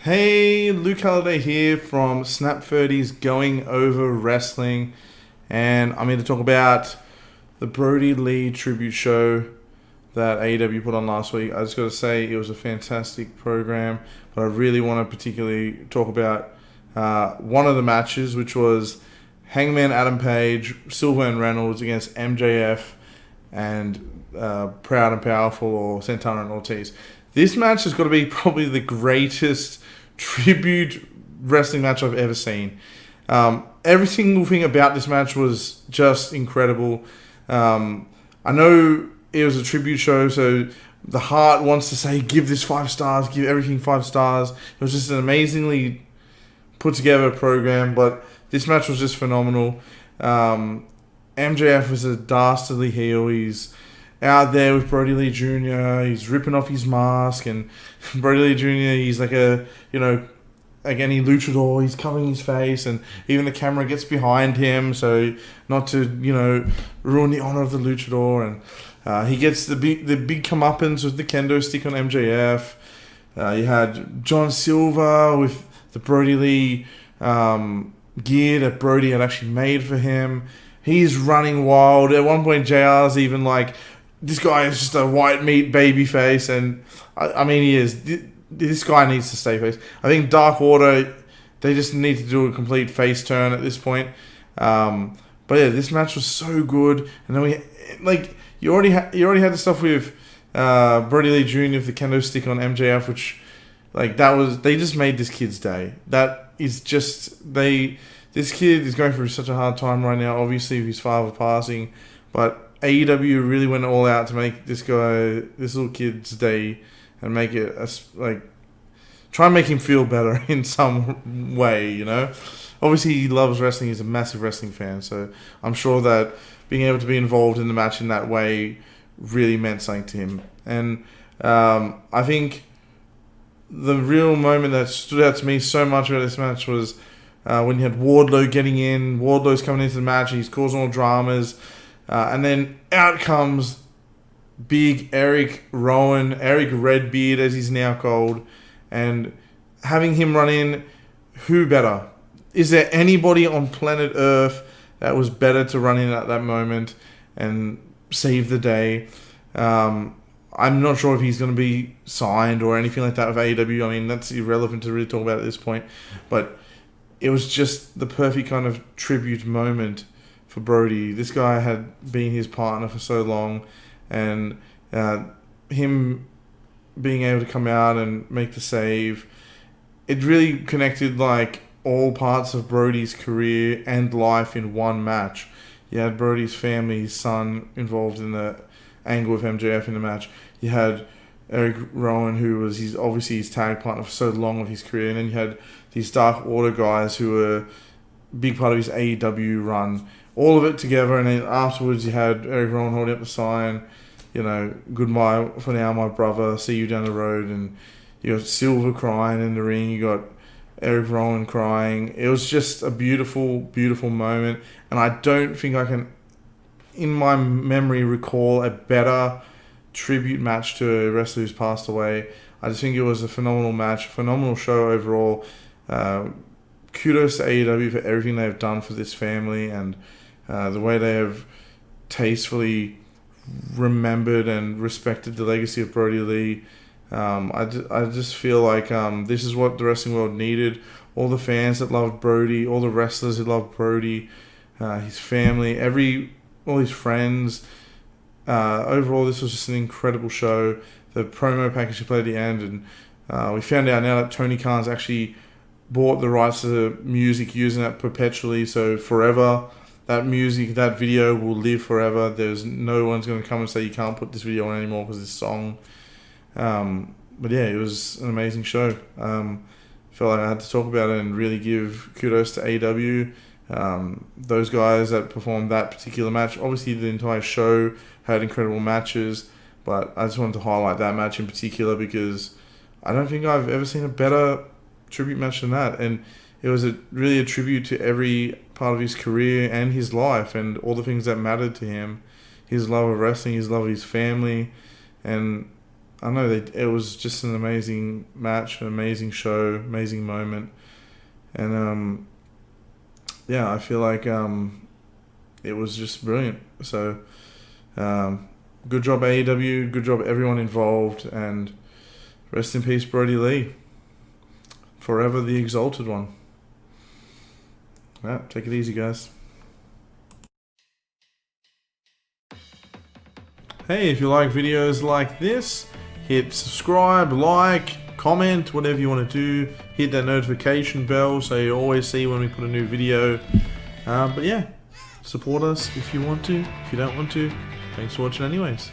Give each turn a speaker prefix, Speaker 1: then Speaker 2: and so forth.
Speaker 1: Hey, Luke Halliday here from Snap 30's Going Over Wrestling, and I'm here to talk about the Brodie Lee tribute show that AEW put on last week. I just got to say it was a fantastic program, but I really want to particularly talk about one of the matches, which was Hangman Adam Page, Silver and Reynolds against MJF and Proud and Powerful or Santana and Ortiz. This match has got to be probably the greatest tribute wrestling match I've ever seen. Every single thing about this match was just incredible. I know it was a tribute show, so the heart wants to say, give this 5 stars, give everything 5 stars. It was just an amazingly put together program, but this match was just phenomenal. MJF was a dastardly heel. He's out there with Brodie Lee Jr. He's ripping off his mask, and Brodie Lee Jr. He's like like any luchador. He's covering his face, and even the camera gets behind him, so not to ruin the honor of the luchador. And he gets the big comeuppance with the kendo stick on MJF. You had John Silver with the Brodie Lee gear that Brodie had actually made for him. He's running wild. At one point, JR's even like, this guy is just a white meat baby face, and I mean, he is. This guy needs to stay face. I think Dark Order, they just need to do a complete face turn at this point. But yeah, this match was so good, and then you already had the stuff with Brodie Lee Jr. with the kendo stick on MJF, which they just made this kid's day. That is just This kid is going through such a hard time right now, obviously with his father passing, but AEW really went all out to make this little kid's day, and make it try and make him feel better in some way, Obviously, he loves wrestling. He's a massive wrestling fan, so I'm sure that being able to be involved in the match in that way really meant something to him. And I think the real moment that stood out to me so much about this match was when you had Wardlow getting in. Wardlow's coming into the match, and he's causing all dramas. And then out comes big Eric Redbeard, as he's now called. And having him run in, who better? Is there anybody on planet Earth that was better to run in at that moment and save the day? I'm not sure if he's going to be signed or anything like that with AEW. I mean, that's irrelevant to really talk about at this point. But it was just the perfect kind of tribute moment for Brodie. This guy had been his partner for so long, and him being able to come out and make the save, it really connected all parts of Brodie's career and life in one match. You had Brodie's family, his son, involved in the angle with MJF in the match. You had Eric Rowan, who was obviously his tag partner for so long of his career, and then you had these Dark Order guys who were a big part of his AEW run. All of it together, and then afterwards you had Eric Rowan holding up the sign, goodbye for now, my brother, see you down the road, and you got Silver crying in the ring, you got Eric Rowan crying. It was just a beautiful, beautiful moment, and I don't think I can, in my memory, recall a better tribute match to a wrestler who's passed away. I just think it was a phenomenal match, phenomenal show overall. Kudos to AEW for everything they've done for this family, and the way they have tastefully remembered and respected the legacy of Brodie Lee. I just feel like this is what the wrestling world needed. All the fans that loved Brodie, all the wrestlers who loved Brodie, his family, all his friends. Overall, this was just an incredible show. The promo package he played at the end, and we found out now that Tony Khan's actually bought the rights to the music, using that perpetually, so forever. That music, that video will live forever. There's no one's going to come and say you can't put this video on anymore because this song. But yeah, it was an amazing show. Felt like I had to talk about it and really give kudos to AEW. Those guys that performed that particular match. Obviously, the entire show had incredible matches, but I just wanted to highlight that match in particular because I don't think I've ever seen a better tribute match than that. And it was really a tribute to every part of his career and his life and all the things that mattered to him. His love of wrestling, his love of his family, and I know it was just an amazing match, an amazing show, amazing moment, and yeah, I feel like it was just brilliant. So good job AEW, good job everyone involved, and rest in peace Brodie Lee, forever the exalted one. Yeah, take it easy, guys. Hey, if you like videos like this, hit subscribe, like, comment, whatever you want to do. Hit that notification bell so you always see when we put a new video. But yeah, support us if you want to. If you don't want to, thanks for watching anyways.